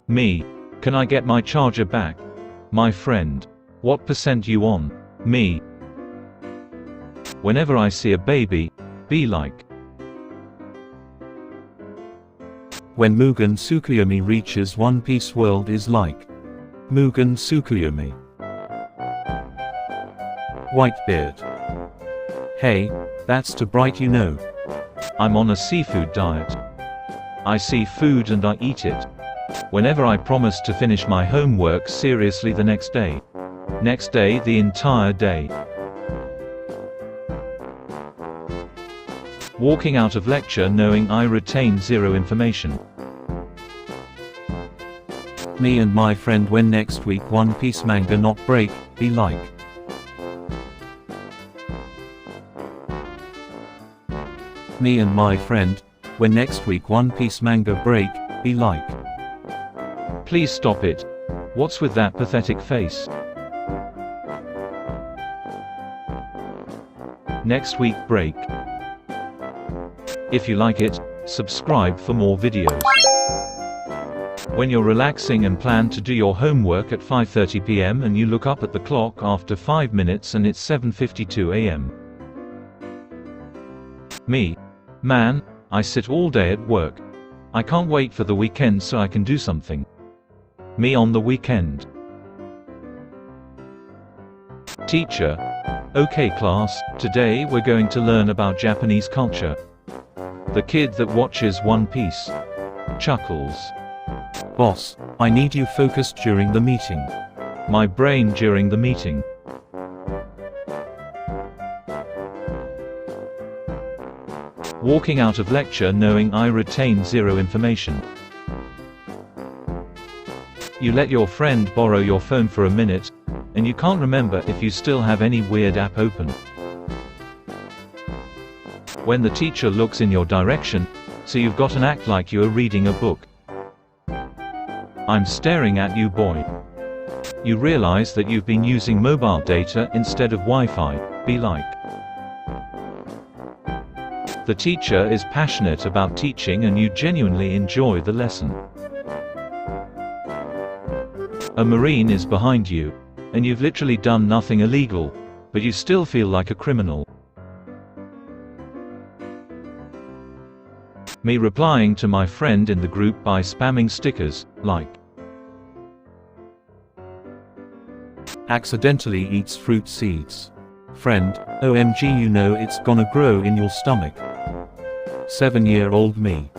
Me. Can I get my charger back? My friend. What % you on? Me. Whenever I see a baby, be like. When Mugen Tsukuyomi reaches One Piece world is like. Mugen Tsukuyomi. Whitebeard. Hey, that's too bright, you know. I'm on a seafood diet. I see food and I eat it. Whenever I promise to finish my homework seriously the next day. Next day, the entire day. Walking out of lecture knowing I retain zero information. Me and my friend when next week One Piece manga not break, be like. Me and my friend, when next week One Piece manga break, be like. Please stop it. What's with that pathetic face? Next week break. If you like it, subscribe for more videos. When you're relaxing and plan to do your homework at 5:30 p.m. and you look up at the clock after 5 minutes and it's 7:52 a.m. Me. Man, I sit all day at work. I can't wait for the weekend so I can do something. Me on the weekend. Teacher. Okay class, today we're going to learn about Japanese culture. The kid that watches One Piece. Chuckles. Boss, I need you focused during the meeting. My brain during the meeting. Walking out of lecture knowing I retain zero information. You let your friend borrow your phone for a minute, and you can't remember if you still have any weird app open. When the teacher looks in your direction, so you've got to act like you are reading a book. I'm staring at you, boy. You realize that you've been using mobile data instead of Wi-Fi, be like. The teacher is passionate about teaching and you genuinely enjoy the lesson. A Marine is behind you, and you've literally done nothing illegal, but you still feel like a criminal. Me replying to my friend in the group by spamming stickers, like. Accidentally eats fruit seeds. Friend, OMG, you know it's gonna grow in your stomach. 7-year-old me.